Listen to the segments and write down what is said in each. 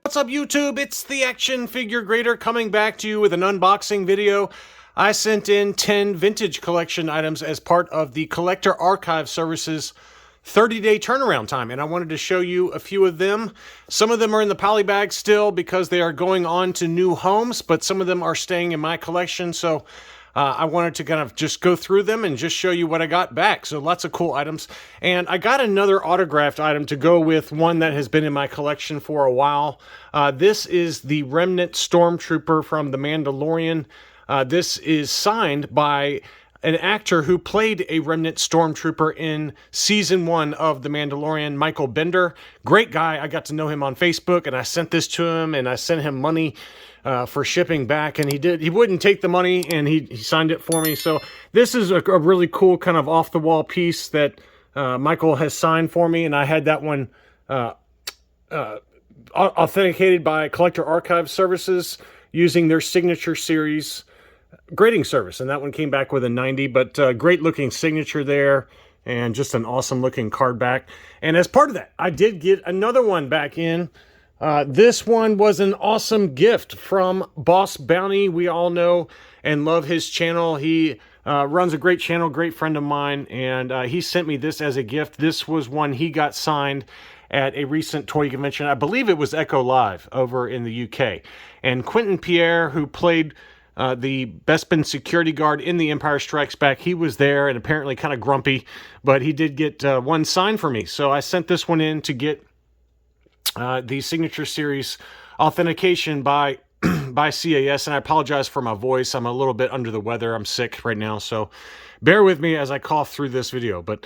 What's up, YouTube? It's the Action Figure Grader coming back to you with an unboxing video. I sent in 10 vintage collection items as part of the Collector Archive Services 30-day turnaround time, and I wanted to show you a few of them. Some of them are in the poly bag still because they are going on to new homes, but some of them are staying in my collection, so I wanted to kind of just go through them and just show you what I got back. So lots of cool items. And I got another autographed item to go with one that has been in my collection for a while. This is the Remnant Stormtrooper from The Mandalorian. This is signed by an actor who played a Remnant Stormtrooper in Season 1 of The Mandalorian, Michael Bender. Great guy. I got to know him on Facebook, and I sent this to him, and I sent him money for shipping back, and he wouldn't take the money, and he signed it for me. So this is a really cool kind of off-the-wall piece that Michael has signed for me, and I had that one authenticated by Collector Archive Services using their Signature Series grading service, and that one came back with a 90, but great looking signature there, and just an awesome looking card back. And as part of that, I did get another one back in. This one was an awesome gift from Boss Bounty. We all know and love his channel. He runs a great channel, great friend of mine, and he sent me this as a gift. This was one he got signed at a recent toy convention. I believe it was Echo Live over in the UK. And Quentin Pierre, who played the Bespin security guard in The Empire Strikes Back, he was there and apparently kind of grumpy, but he did get one signed for me. So I sent this one in to get the Signature Series authentication by by CAS, and I apologize for my voice. I'm a little bit under the weather. I'm sick right now, so bear with me as I cough through this video. But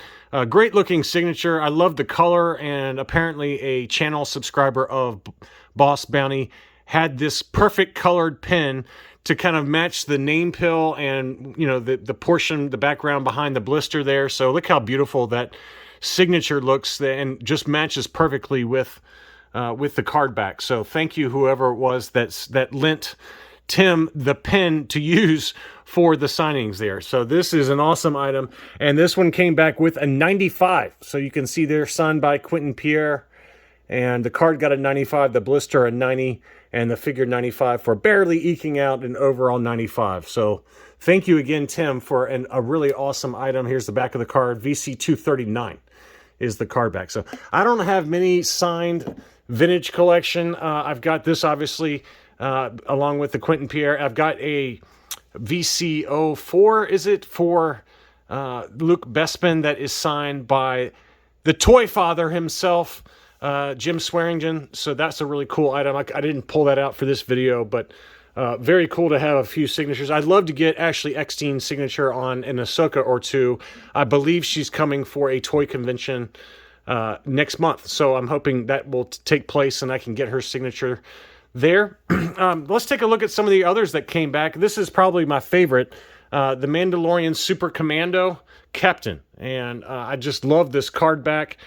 great looking signature. I love the color, and apparently a channel subscriber of Boss Bounty had this perfect colored pen to kind of match the name pill and, you know, the portion, the background behind the blister there. So look how beautiful that signature looks, and just matches perfectly with the card back. So thank you, whoever it was that lent Tim the pen to use for the signings there. So this is an awesome item, and this one came back with a 95. So you can see there, signed by Quentin Pierre, and the card got a 95, the blister a 90, and the figure 95, for barely eking out an overall 95. So thank you again, Tim, for a really awesome item. Here's the back of the card. VC239 is the card back. So I don't have many signed vintage collection. I've got this, obviously, along with the Quentin Pierre. I've got a VC04, is it, for Luke Bespin, that is signed by the Toy Father himself, Jim Swearingen. So that's a really cool item. I didn't pull that out for this video, but very cool to have a few signatures. I'd love to get Ashley Eckstein's signature on an Ahsoka or two. I believe she's coming for a toy convention next month, so I'm hoping that will take place and I can get her signature there. Let's take a look at some of the others that came back. This is probably my favorite, the Mandalorian Super Commando Captain, and I just love this card back.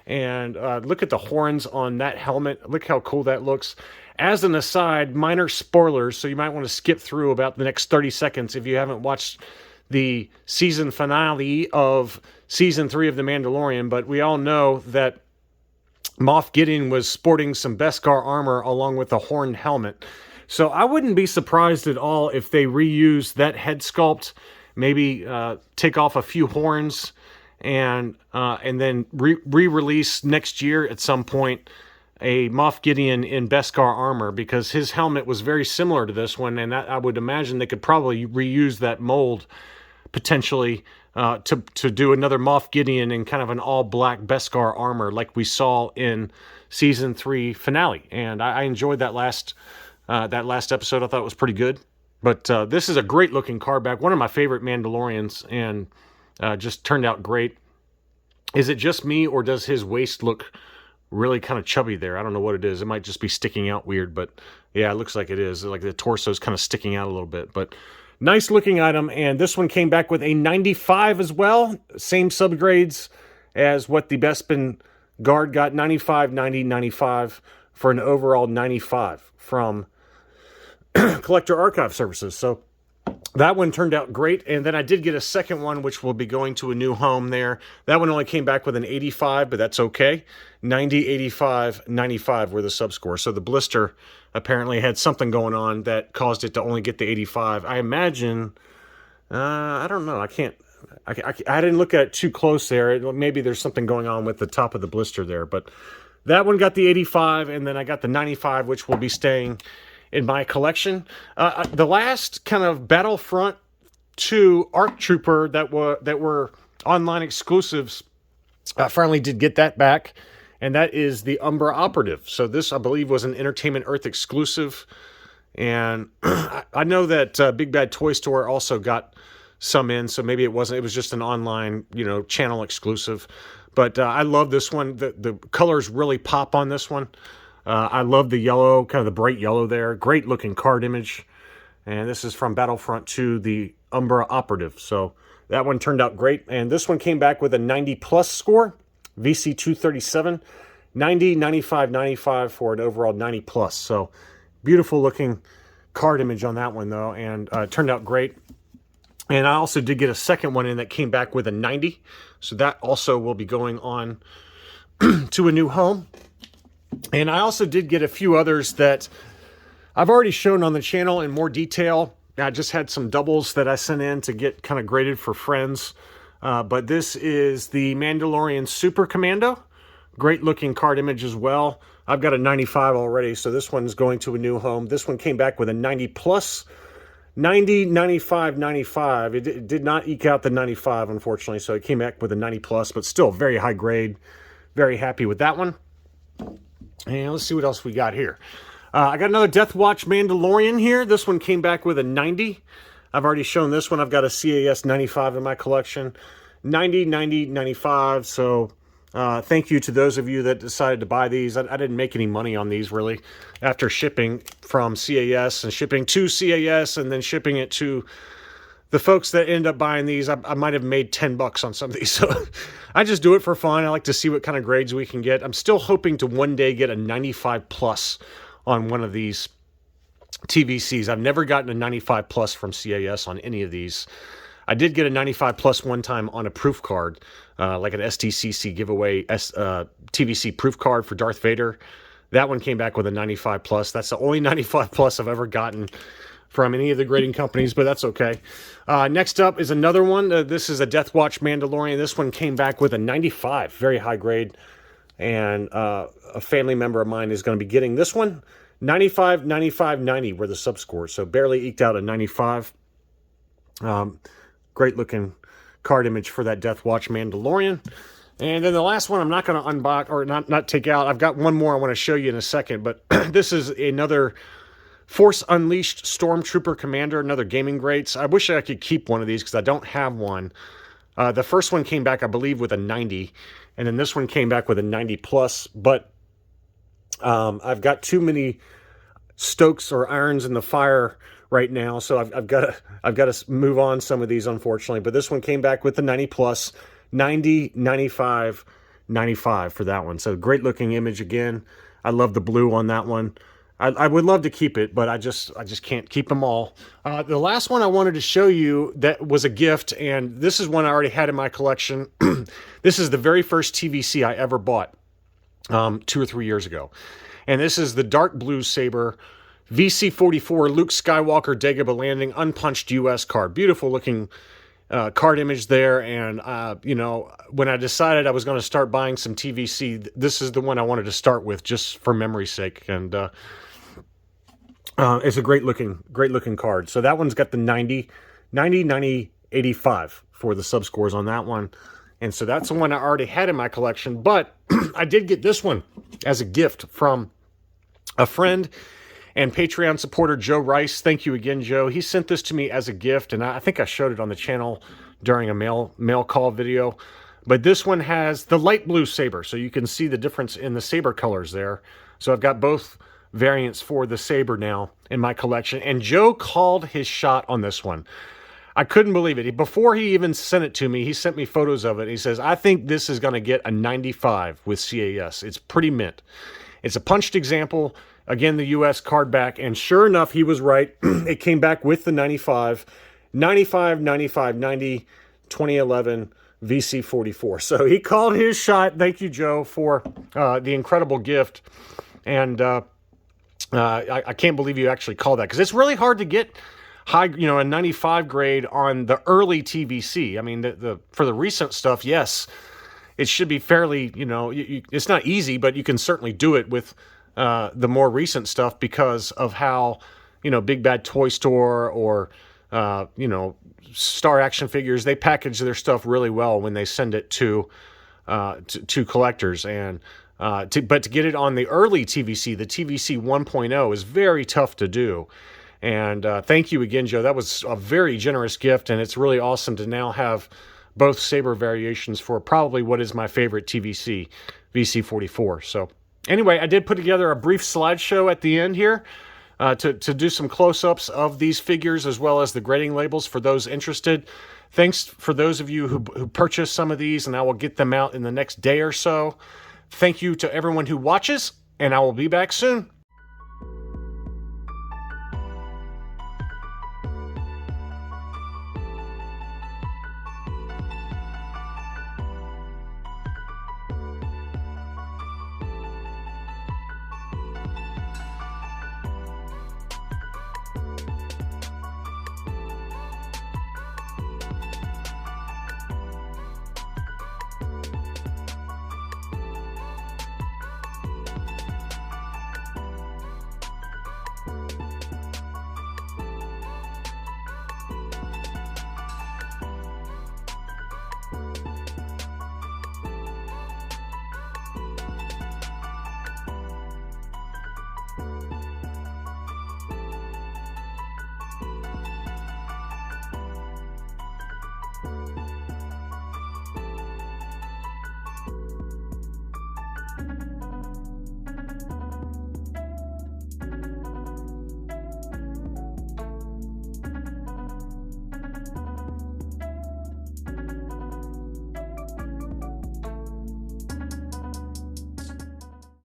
And look at the horns on that helmet. Look how cool that looks. As an aside, minor spoilers, so you might want to skip through about the next 30 seconds if you haven't watched the season finale of Season 3 of The Mandalorian, but we all know that Moff Gideon was sporting some Beskar armor along with a horned helmet. So I wouldn't be surprised at all if they reuse that head sculpt, maybe take off a few horns, and then re-release next year at some point a Moff Gideon in Beskar armor, because his helmet was very similar to this one, and I would imagine they could probably reuse that mold potentially to do another Moff Gideon in kind of an all-black Beskar armor like we saw in Season 3 finale. And I enjoyed that last episode. I thought it was pretty good. But this is a great-looking card back, one of my favorite Mandalorians, and just turned out great. Is it just me, or does his waist look really kind of chubby there? I don't know what it is. It might just be sticking out weird, but yeah, it looks like it is. Like the torso is kind of sticking out a little bit, but nice looking item. And this one came back with a 95 as well. Same subgrades as what the Bespin guard got. 95, 90, 95 for an overall 95 from Collector Archive Services. So That one turned out great, and then I did get a second one, which will be going to a new home there. That one only came back with an 85, but that's okay. 90, 85, 95 were the subscores. So the blister apparently had something going on that caused it to only get the 85. I imagine, I don't know, I didn't look at it too close there. Maybe there's something going on with the top of the blister there, but that one got the 85, and then I got the 95, which will be staying in my collection. The last kind of Battlefront 2 ARC Trooper that were online exclusives, I finally did get that back, and that is the Umbra Operative. So this, I believe, was an Entertainment Earth exclusive, and I know that Big Bad Toy Store also got some in, so maybe it wasn't. It was just an online, channel exclusive. But I love this one. The colors really pop on this one. I love the yellow, kind of the bright yellow there. Great looking card image. And this is from Battlefront 2, the Umbra Operative. So that one turned out great. And this one came back with a 90 plus score, VC 237, 90, 95, 95 for an overall 90 plus. So beautiful looking card image on that one though. And it turned out great. And I also did get a second one in that came back with a 90. So that also will be going on to a new home. And I also did get a few others that I've already shown on the channel in more detail. I just had some doubles that I sent in to get kind of graded for friends. But this is the Mandalorian Super Commando. Great looking card image as well. I've got a 95 already, so this one's going to a new home. This one came back with a 90 plus, 90, 95, 95. It did not eke out the 95, unfortunately, so it came back with a 90 plus, but still very high grade. Very happy with that one. And let's see what else we got here. I got another Death Watch Mandalorian here. This one came back with a 90. I've already shown this one. I've got a CAS 95 in my collection. 90, 90, 95. So thank you to those of you that decided to buy these. I didn't make any money on these, really. After shipping from CAS and shipping to CAS and then shipping it to the folks that end up buying these, I might have made $10 on some of these. So I just do it for fun. I like to see what kind of grades we can get. I'm still hoping to one day get a 95 plus on one of these TVCs. I've never gotten a 95 plus from CAS on any of these. I did get a 95 plus one time on a proof card, like an STCC giveaway TVC proof card for Darth Vader. That one came back with a 95 plus. That's the only 95 plus I've ever gotten from any of the grading companies, but that's okay. Next up is another one. This is a Death Watch Mandalorian. This one came back with a 95, very high grade, and a family member of mine is going to be getting this one. 95, 95, 90 were the subscores, so barely eked out a 95. Great looking card image for that Death Watch Mandalorian. And then the last one I'm not going to unbox, or not take out. I've got one more I want to show you in a second, but this is another Force Unleashed Stormtrooper Commander, another gaming greats. I wish I could keep one of these because I don't have one. The first one came back, I believe, with a 90, and then this one came back with a 90 plus. But I've got too many stokes or irons in the fire right now, so I've got to move on some of these, unfortunately. But this one came back with the 90 plus, 90, 95, 95 for that one. So great looking image again. I love the blue on that one. I would love to keep it, but I just can't keep them all. The last one I wanted to show you that was a gift, and this is one I already had in my collection. This is the very first TVC I ever bought 2 or 3 years ago. And this is the dark blue saber, VC44 Luke Skywalker Dagobah Landing unpunched US card. Beautiful looking card image there. And, when I decided I was going to start buying some TVC, this is the one I wanted to start with just for memory's sake. And it's a great looking card. So that one's got the 90, 85 for the subscores on that one. And so that's the one I already had in my collection. But I did get this one as a gift from a friend and Patreon supporter, Joe Rice. Thank you again, Joe. He sent this to me as a gift, and I think I showed it on the channel during a mail call video. But this one has the light blue saber, so you can see the difference in the saber colors there. So I've got both variants for the saber now in my collection. And Joe called his shot on this one. I couldn't believe it. Before he even sent it to me, he sent me photos of it. He says, I think this is going to get a 95 with CAS. It's pretty mint. It's a punched example. Again, the US card back. And sure enough, he was right. It came back with the 95. 95, 95, 90, 2011 VC44. So he called his shot. Thank you, Joe, for the incredible gift. And I can't believe you actually called that, because it's really hard to get high, a 95 grade on the early TVC. I mean, for the recent stuff, yes, it should be fairly, it's not easy, but you can certainly do it with the more recent stuff, because of how, Big Bad Toy Store or, Star Action Figures, they package their stuff really well when they send it to collectors. And but to get it on the early TVC, the TVC 1.0, is very tough to do. And thank you again, Joe. That was a very generous gift, and it's really awesome to now have both Saber variations for probably what is my favorite TVC, VC44. So anyway, I did put together a brief slideshow at the end here to do some close-ups of these figures, as well as the grading labels for those interested. Thanks for those of you who purchased some of these, and I will get them out in the next day or so. Thank you to everyone who watches, and I will be back soon.